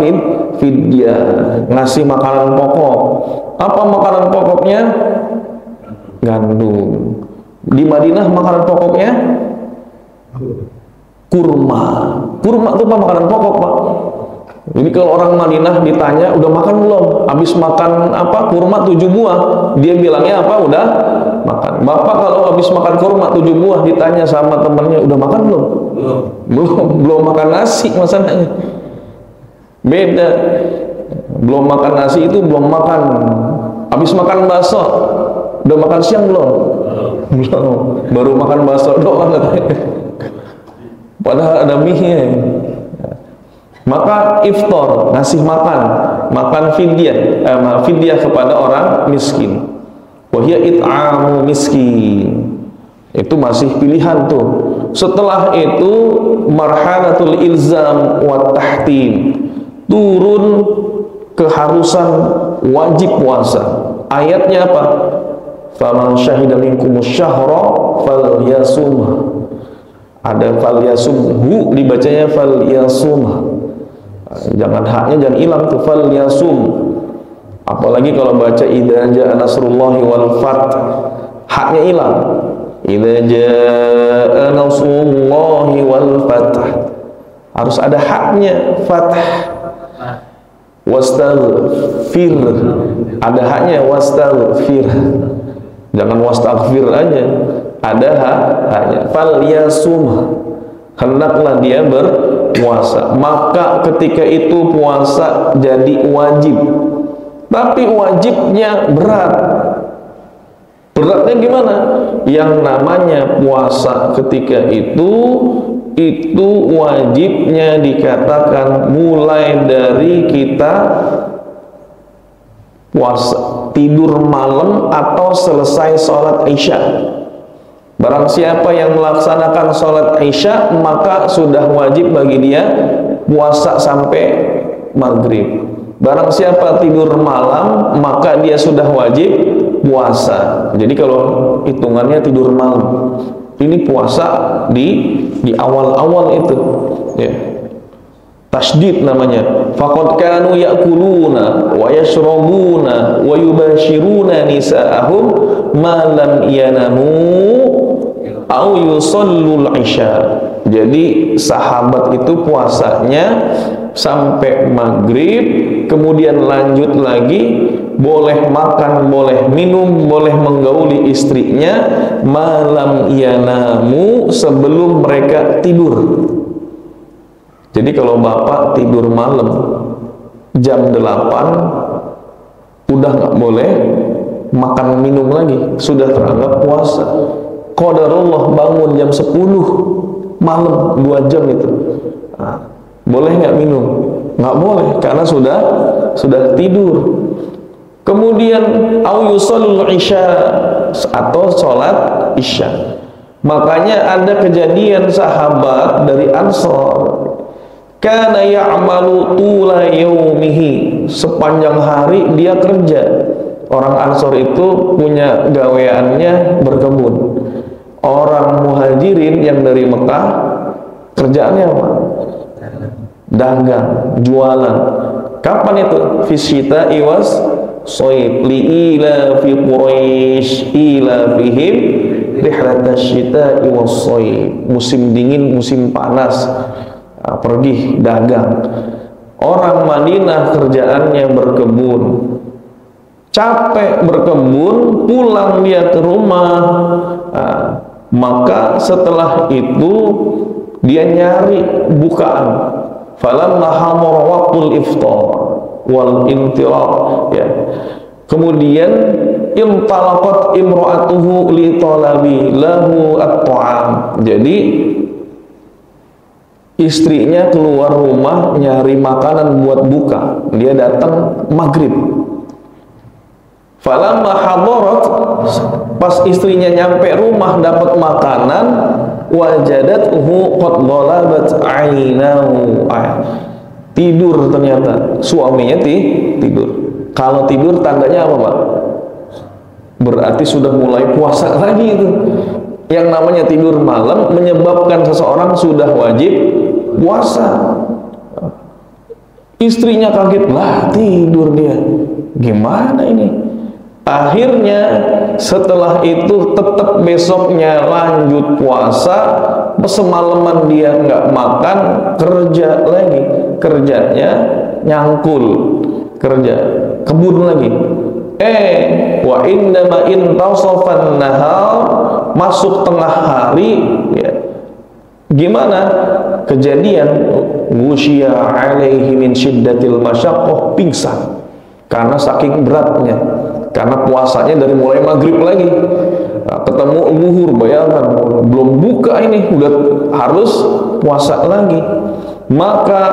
B: Fidyah, ngasih makanan pokok. Apa makanan pokoknya? Gandum. Di Madinah makanan pokoknya kurma. Kurma itu apa? Makanan pokok, Pak. Jadi kalau orang Madinah ditanya, udah makan belum? Habis makan apa? Kurma 7 buah. Dia bilangnya apa? Udah makan. Bapak kalau habis makan kurma 7 buah ditanya sama temennya, udah makan belum? Belum makan nasi masalahnya. Beda. Belum makan nasi itu belum makan. Habis makan bakso, udah makan siang belum? Belum. Baru makan bakso doang katanya. Padahal ada mie-nya. Maka iftar, ngasih makan fidyah kepada orang miskin. Wahia it'amu miskin. Itu masih pilihan tuh. Setelah itu marhalatul ilzam wa tahtim, turun keharusan wajib puasa. Ayatnya apa? Faman syahida minkumus syahra falyasum. Ada falyasumhu, dibacanya falyasum. Jangan haknya jangan hilang tuh, falyasum. Apalagi kalau baca idza jaa nasrullahi wal fath, haknya hilang. Idza jaa nasrullahi wal fath, harus ada haknya, fath. Wastaghfir, ada haknya, wastaghfir. Jangan wastaghfir aja, ada haknya. Falyasum, hendaklah dia berpuasa. Maka ketika itu puasa jadi wajib, tapi wajibnya berat. Beratnya gimana? Yang namanya puasa ketika itu wajibnya dikatakan mulai dari kita puasa, tidur malam atau selesai sholat Isya. Barang siapa yang melaksanakan sholat Isya, maka sudah wajib bagi dia puasa sampai maghrib. Barang siapa tidur malam, maka dia sudah wajib puasa. Jadi kalau hitungannya tidur malam, ini puasa di awal-awal itu, ya. Tasydid namanya. Faqad kanu ya'kuluna wa yashrabuna wa yubashiruna nisa'ahum ma lam yanamu au yusallul isya. Jadi sahabat itu puasanya sampai maghrib, kemudian lanjut lagi, boleh makan, boleh minum, boleh menggauli istrinya, malam yanamu, sebelum mereka tidur. Jadi kalau bapak tidur malam jam 8 udah nggak boleh makan minum lagi, sudah teranggap puasa. Qadarullah bangun jam 10 malam 2 jam itu, boleh nggak minum? Nggak boleh, karena sudah tidur. Kemudian au yusallul isya, atau sholat isya. Makanya ada kejadian sahabat dari Ansor, kana ya'malu tula yaumihi, sepanjang hari dia kerja. Orang Ansor itu punya gaweannya berkebun. Orang Muhajirin yang dari Mekah kerjaannya apa? Dagang, jualan. Kapan itu? Fisyita iwas soib li'ila fi Quraisy ila fihim rihlatasyita iwas soib. Musim dingin, musim panas, pergi dagang. Orang Madinah kerjaannya berkebun, capek berkebun, pulang dia ke rumah. Maka setelah itu dia nyari bukaan. Falamma hamara waqtul iftar wal intiraq, ya. Kemudian imtalaqat imra'atuhu li talabi lahu at-ta'am. Jadi istrinya keluar rumah nyari makanan buat buka. Dia datang maghrib. Falamma hadarat, pas istrinya nyampe rumah dapat makanan, wajadathu qad ghalabat ainahu, tidur. Ternyata suaminya tidur. Kalau tidur tandanya apa, Pak? Berarti sudah mulai puasa lagi itu. Yang namanya tidur malam menyebabkan seseorang sudah wajib puasa. Istrinya kaget, lah tidur dia, gimana ini? Akhirnya setelah itu tetap besoknya lanjut puasa, semalaman dia nggak makan, kerja lagi. Kerjanya nyangkul, kerja kebun lagi. Wa indama intasafan nahar, masuk tengah hari, ya. Gimana kejadian? Wusya alaihi min syiddatil masyaqqah, pingsan karena saking beratnya. Karena puasanya dari mulai maghrib lagi, ketemu zuhur, bayangkan belum buka ini udah harus puasa lagi. Maka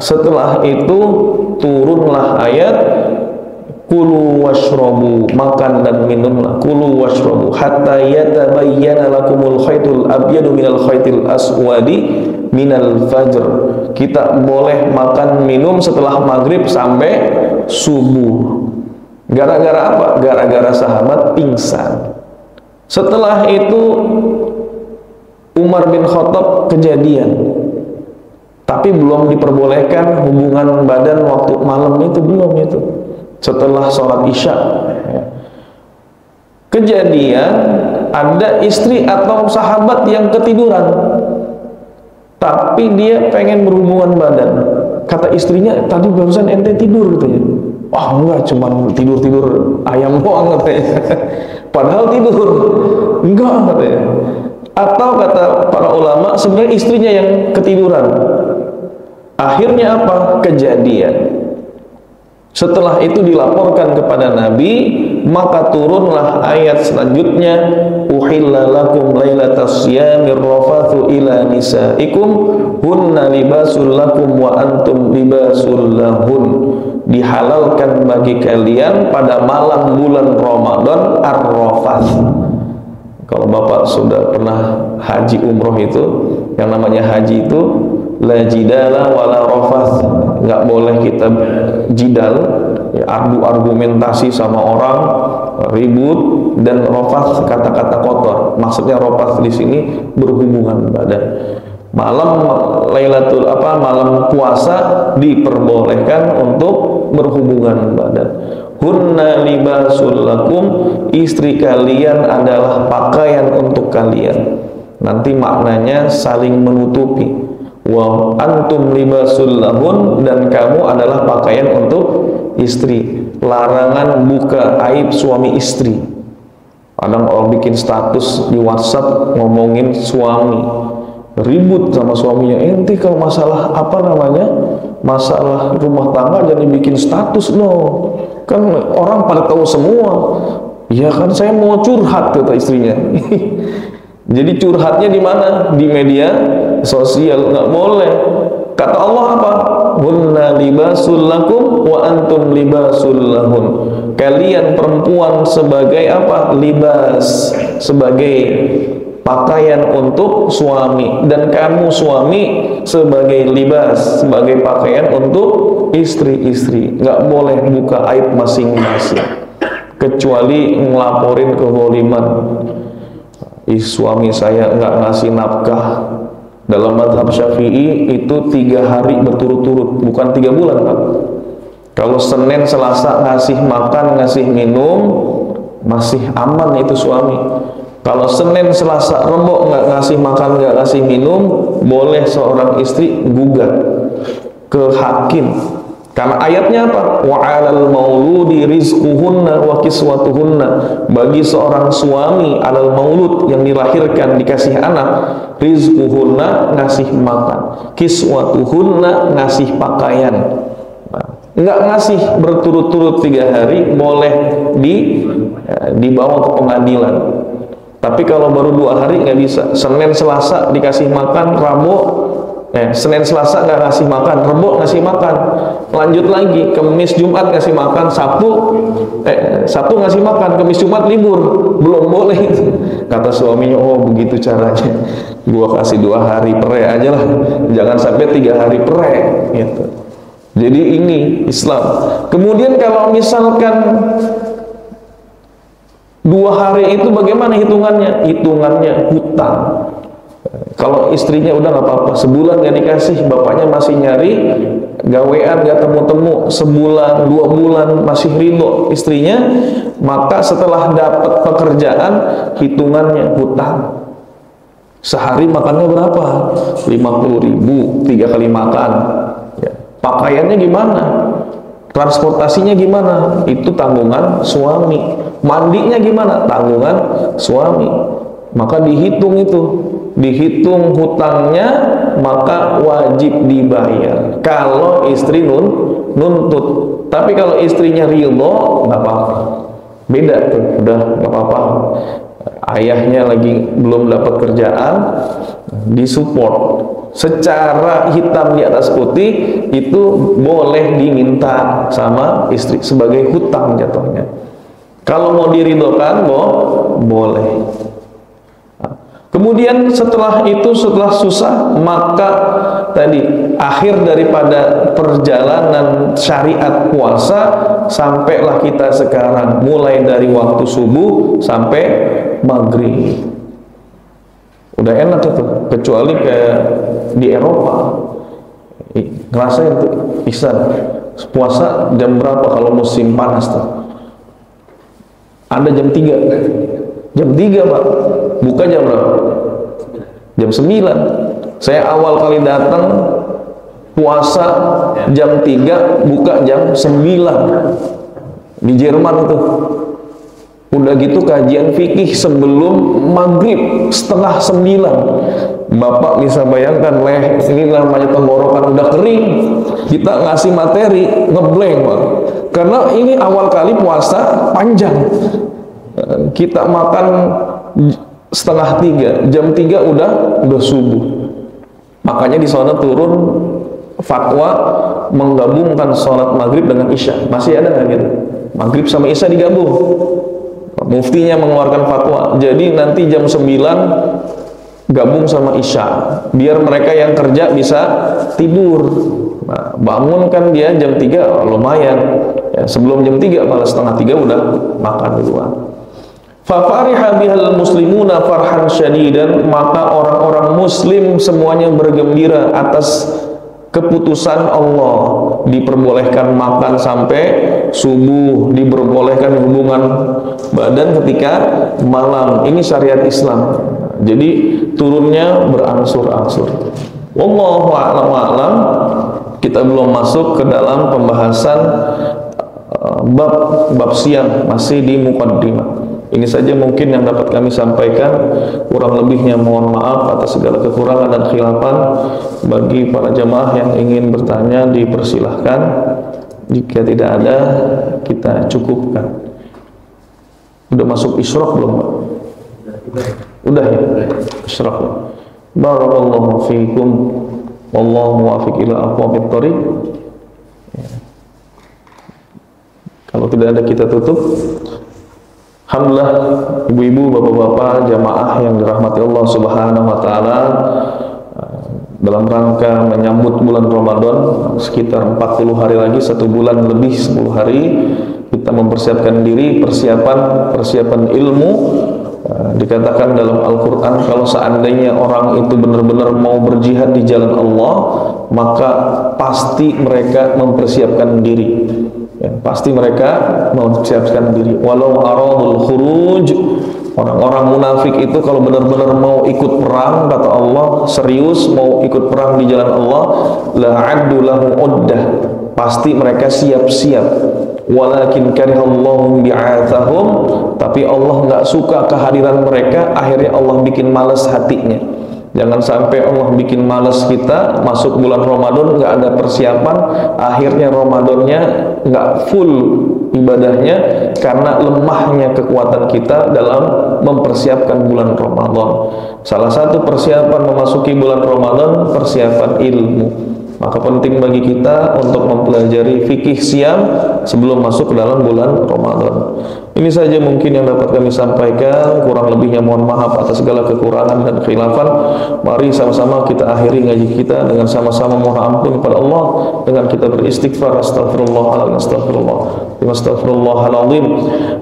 B: setelah itu turunlah ayat kulu washrabu, makan dan minumlah, kulu washrabu hatta yatabayyana lakumul khaytul abyadu minal khaytil aswadi minal fajr. Kita boleh makan minum setelah maghrib sampai subuh. Gara-gara apa? Gara-gara sahabat pingsan. Setelah itu Umar bin Khattab kejadian, tapi belum diperbolehkan hubungan badan waktu malam itu, belum itu. Setelah sholat isya, kejadian ada istri atau sahabat yang ketiduran, tapi dia pengen berhubungan badan. Kata istrinya, tadi barusan ente tidur katanya. Wah, enggak, cuman tidur-tidur ayam doang katanya. Padahal tidur. Enggak katanya. Atau kata para ulama, sebenarnya istrinya yang ketiduran. Akhirnya apa? Kejadian. Setelah itu dilaporkan kepada Nabi, maka turunlah ayat selanjutnya, uhilla lakum lailatas siyamir rafathu ila nisaikum hunna libasul lakum wa antum libasul lahun. Dihalalkan bagi kalian pada malam bulan Ramadan ar-rafath. Kalau Bapak sudah pernah haji umroh itu, yang namanya haji itu la jidala wala rafath, nggak boleh kita jidal, ya, adu argumentasi sama orang, ribut, dan rafath kata-kata kotor. Maksudnya rafath di sini berhubungan badan. Malam Lailatul malam puasa diperbolehkan untuk berhubungan badan. Hunna libasul lakum, istri kalian adalah pakaian untuk kalian. Nanti maknanya saling menutupi. Wa antum libasul lahun, dan kamu adalah pakaian untuk istri. Larangan buka aib suami istri. Kadang orang bikin status di WhatsApp ngomongin suami, ribut sama suaminya. Ente kalau masalah apa namanya, masalah rumah tangga jangan dibikin status loh, kan orang pada tahu semua. Ya kan saya mau curhat, kata istrinya. Jadi curhatnya di mana? Di media sosial, nggak boleh. Kata Allah apa? Hunna libasul lakum wa antum libasul lahun. Kalian perempuan sebagai apa? Libas, sebagai pakaian untuk suami, dan kamu suami sebagai libas, sebagai pakaian untuk istri-istri. Nggak boleh buka aib masing-masing, kecuali ngelaporin kezaliman. Suami saya nggak ngasih nafkah. Dalam mazhab Syafi'i itu 3 hari berturut-turut, bukan 3 bulan, Pak. Kalau Senin Selasa ngasih makan, ngasih minum, masih aman itu suami. Kalau Senin Selasa Rebo nggak ngasih makan, nggak ngasih minum, boleh seorang istri gugat ke hakim. Karena ayatnya apa? Wa 'alal mauludi rizquhunna wa kiswatuhunna. Bagi seorang suami, alal maulud yang dilahirkan dikasih anak, rizquhunna ngasih makan, kiswatuhunna ngasih pakaian. Nggak ngasih berturut-turut 3 hari, boleh dibawa ke pengadilan. Tapi kalau baru 2 hari nggak bisa. Senin Selasa dikasih makan, Rabu Senin Selasa nggak ngasih makan, Rebo ngasih makan, lanjut lagi Kamis Jumat ngasih makan, Sabtu ngasih makan, Kamis Jumat libur, belum boleh. Kata suaminya, oh begitu caranya, gua kasih 2 hari pere aja lah, jangan sampai 3 hari pere gitu. Jadi ini Islam. Kemudian kalau misalkan 2 hari itu bagaimana hitungannya? Hitungannya hutang. Kalau istrinya udah nggak apa-apa, sebulan nggak dikasih, bapaknya masih nyari gawean nggak temu-temu, sebulan 2 bulan masih ridho istrinya, maka setelah dapat pekerjaan hitungannya hutang. Sehari makannya berapa? 50.000, 3 kali makan. Ya. Pakaiannya gimana? Transportasinya gimana? Itu tanggungan suami. Mandinya gimana? Tanggungan suami. Maka dihitung itu, dihitung hutangnya, maka wajib dibayar. Kalau istri nuntut, tapi kalau istrinya ridho, nggak apa-apa. Beda tuh, udah nggak apa-apa. Ayahnya lagi belum dapat kerjaan, disupport secara hitam di atas putih, itu boleh diminta sama istri sebagai hutang jatuhnya. Kalau mau diridhokan, boleh. Kemudian setelah itu, setelah susah, maka tadi akhir daripada perjalanan syariat puasa, sampailah kita sekarang, mulai dari waktu subuh sampai maghrib. Udah enak itu, kecuali kayak di Eropa, ngerasain tuh ihsan, puasa jam berapa kalau musim panas tuh? Ada jam 3. Jam 3 Pak, buka jam berapa? Jam 9. Saya awal kali datang puasa jam 3, buka jam 9 di Jerman itu. Udah gitu kajian fikih sebelum maghrib setengah 9. Bapak bisa bayangkan, ini namanya tenggorokan udah kering, kita ngasih materi ngeblank Pak. Karena ini awal kali puasa panjang. Kita makan setengah 3, jam 3 udah subuh. Makanya di sana turun fatwa menggabungkan sholat maghrib dengan isya. Masih ada nggak gitu? Maghrib sama isya digabung. Muftinya mengeluarkan fatwa. Jadi nanti jam 9 gabung sama isya, biar mereka yang kerja bisa tidur. Nah, bangun kan dia jam 3, lumayan. Ya, sebelum jam 3, malah setengah 3 udah makan duluan. Fafariha bihal muslimuna farhan syadidan, maka orang-orang muslim semuanya bergembira atas keputusan Allah, diperbolehkan makan sampai subuh, diperbolehkan hubungan badan ketika malam. Ini syariat Islam. Jadi turunnya berangsur-angsur. Wallahu a'lam. Kita belum masuk ke dalam pembahasan bab siang, masih di muqaddimah. Ini saja mungkin yang dapat kami sampaikan. Kurang lebihnya mohon maaf atas segala kekurangan dan khilafan. Bagi para jamaah yang ingin bertanya dipersilahkan. Jika tidak ada, kita cukupkan. Udah masuk isyraq belum, Pak? Udah ya? Isyraq. Barakallahu fiikum. Wallahu muwaffiq ila aqwamit thoriq. Kalau tidak ada kita tutup. Alhamdulillah, ibu-ibu, bapak-bapak, jamaah yang dirahmati Allah Subhanahu wa taala, dalam rangka menyambut bulan Ramadan sekitar 40 hari lagi, 1 bulan lebih 10 hari kita mempersiapkan diri, persiapan ilmu. Dikatakan dalam Al-Quran, kalau seandainya orang itu benar-benar mau berjihad di jalan Allah, maka pasti mereka mempersiapkan diri. Ya, pasti mereka mempersiapkan diri. Walau aradul khuruj, orang-orang munafik itu kalau benar-benar mau ikut perang, kata Allah, serius mau ikut perang di jalan Allah, la'addu lahu uddah, pasti mereka siap-siap. Walakin karihallahum bi'athahum, tapi Allah nggak suka kehadiran mereka, akhirnya Allah bikin malas hatinya. Jangan sampai Allah bikin malas kita masuk bulan Ramadan nggak ada persiapan, akhirnya Ramadannya nggak full ibadahnya karena lemahnya kekuatan kita dalam mempersiapkan bulan Ramadan. Salah satu persiapan memasuki bulan Ramadan, persiapan ilmu. Maka penting bagi kita untuk mempelajari fikih siam sebelum masuk ke dalam bulan Ramadan. Ini saja mungkin yang dapat kami sampaikan. Kurang lebihnya mohon maaf atas segala kekurangan dan khilafan. Mari sama-sama kita akhiri ngaji kita dengan sama-sama mohon ampun kepada Allah, dengan kita beristighfar. Astaghfirullahaladzim, astaghfirullahaladzim.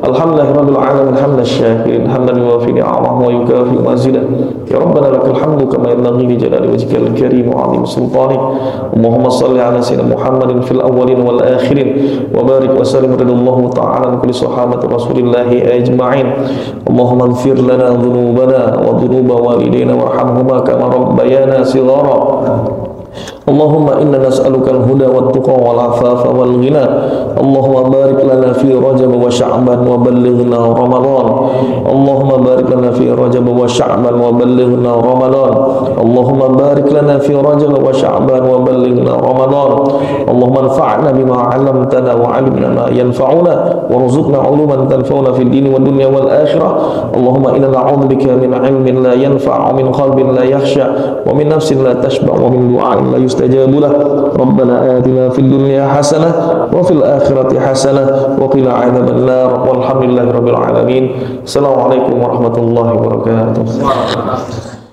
B: Alhamdulillahirabbil alamin, hamdan syakirin, hamdan yuwafi ni'amahu wa yukafi mazidah. Ya Rabbana lakal hamdu kama yanbaghi li jalali wajhikal karim wa 'azimi sultanik. Allahumma shalli ala sayyidina Muhammadin fil awwalin wal akhirin wa barik wa sallim radallahu ta'ala an kulli sahabati rasulillahi ajma'in. Allahumma ighfir lana dhunubana wa dhunuba walidayna warhamhuma kama rabbayana shighara. Allahumma inna nas'aluka al-huda wat-tuqa wal-'afafa wal-ghina. Allahumma barik lana fi Rajab wa Sya'ban wa ballighna Ramadan. Allahumma barik lana fi Rajab wa Sya'ban wa ballighna Ramadan. Allahumma barik lana fi Rajab wa Sya'ban wa ballighna Ramadan. Allahumma anfa'na bima 'allamtana wa 'allimna ma yanfa'una warzuqna 'uluman tanfa'una fid dini wad dunya wal akhirah. Allahumma inna na'udzubika min 'ilmin la yanfa'u, min qalbin la yakhsha, wa min nafsin la tashba', wa min du'a'in la yustajabu lah. Rabbana atina fid dunya hasanah wa fil akhirati hasanah wa qina adzaban nar. Walhamdulillahirabbil alamin. Assalamualaikum warahmatullahi wabarakatuh.